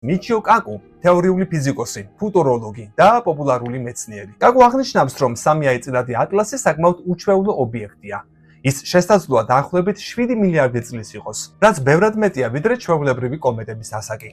მიჩიო კაკუ, თეორიული ფიზიკოსი, ფუტუროლოგი და პოპულარული მეცნიერი. კაკუ აღნიშნავს, რომ 3 წილადი ატლასი საკმაოდ უჩვეულო ობიექტია. ის შესაძლოა დაახლოებით 7 მილიარდი წლის იყოს, რაც ბევრად მეტია ვიდრე ჩვეულებრივი კომეტების ასაკი.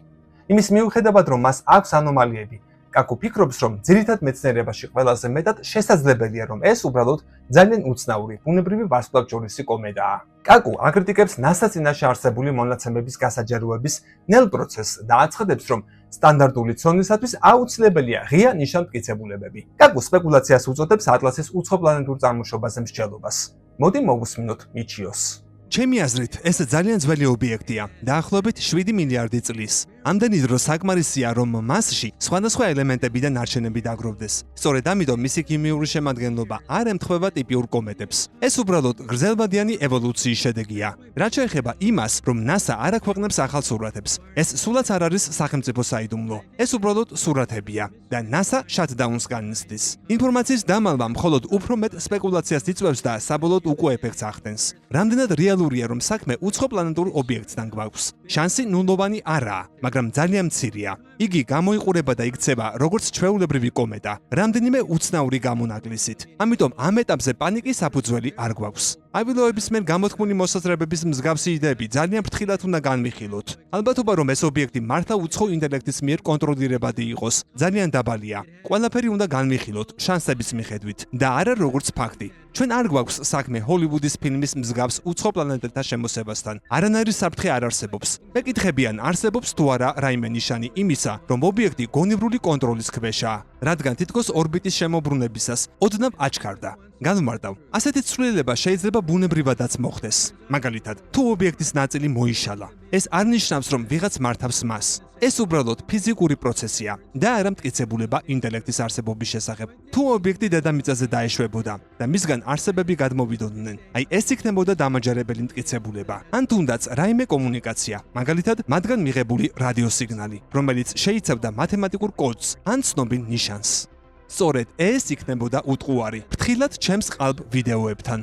იმის მიუხედავად, რომ მას აქვს ანომალიები, კაკუ ფიქრობს, რომ ძირითად მეცნიერებაში ყველაზე მეტად შესაძლებელია, რომ ეს უბრალოდ ძალიან უცნაური ბუნებრივი ვარსკვლავთშორისი კომეტაა. კაკუ აკრიტიკებს NASA-ს წინაშე არსებული მონაცემების გასაჯაროების ნელ პროცესს და აცხადებს, რომ სტანდარტული ცოდნისათვის აუცილებელია ღია ნიშან-მტკიცებულებები. კაკუ სპეკულაციას უწოდებს ატლასის უცხოპლანეტურ წარმოშობაზე მსჯელობას. მოდი მოვუსმინოთ მიჩიოს. ჩემი აზრით, ეს ძალიან ძველი ობიექტია, დაახლოებით 7 მილიარდი წლის. ამდენი დრო საკმარისია, რომ მასში სხვადასხვა ელემენტები და ნარჩენები დაგროვდეს. სწორედ ამიტომ მისი ქიმიური შემადგენლობა არ ემთხვევა ტიპიურ კომეტებს. ეს უბრალოდ გრძელვადიანი ევოლუციის შედეგია. რაც შეეხება იმას, რომ NASA არ აქვეყნებს ახალ სურათებს, ეს სულაც არ არის სახელმწიფო საიდუმლო. ეს უბრალოდ სურათებია და NASA შატდაუნს განიცდის. ინფორმაციის დამალვა მხოლოდ უფრო მეტ სპეკულაციას იწვევს და საბოლოოდ უკვე ეფექტს ახდენს. რამდენად რეალურია, რომ საქმე უცხოპლანეტურ ობიექტთან გვაქვს. შანსი ნულოვანი არაა, მაგრამ ძალიან მცირეა. იგი გამოიყურება და იქცევა როგორც ჩვეულებრივი კომეტა, რამდენიმე უცნაური გამონაკლისით. ამიტომ ამ ეტაპზე პანიკის საფუძველი არ გვაქვს. ავილოების მიერ გამოთქმული მოსაზრებების მსგავსი იდეები ძალიან ფრთხილად უნდა განვიხილოთ. ალბათობა, რომ ეს ობიექტი მართლა უცხო ინტელექტის მიერ კონტროლირებადი იყოს, ძალიან დაბალია. ყველაფერი უნდა განვიხილოთ შანსების მიხედვით და არა როგორც ფაქტი. ჩვენ არ გვაქვს საქმე ჰოლივუდის ფილმის მსგავს უცხო პლანეტებთან შემოსევასთან. არანაირი საფრთხე არ არსებობს. მეკითხებიან, არსებობს თუ არა რაიმე ნიშანი იმისა, რომ ობიექტი გონივრული კონტროლის ქვეშაა, რადგან თითქოს ორბიტის შემოbrunებისას ოდნავ აჩქარდა. განმარტავ, ასეთი ცვლილება შეიძლება ბუნებრივადაც მოხდეს. მაგალითად, თუ ობიექტის ნაწილი მოიშალა, ეს არ ნიშნავს, რომ ვიღაც მართავს მას. ეს უბრალოდ ფიზიკური პროცესია და არა მტკიცებულება ინტელექტის არსებობის შესახებ. თუ ობიექტი დედამიწაზე დაეშვებოდა და მისგან არსებები გადმოვიდოდნენ, აი ეს იქნებოდა დამაჯერებელი მტკიცებულება. ან თუნდაც რაიმე კომუნიკაცია, მაგალითად, მათგან მიღებული რადიოსიგნალი, რომელიც შეიცავდა მათემატიკურ კოდს ან ცნობილ ნიშანს. სწორედ ეს იქნებოდა უტყუარი ფრთხილად ჩემს ყალბ ვიდეოებთან.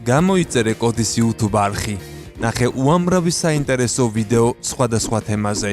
გამოიწერე კოდის YouTube არხი. ნახე უამრავი საინტერესო ვიდეო სხვადასხვა თემაზე.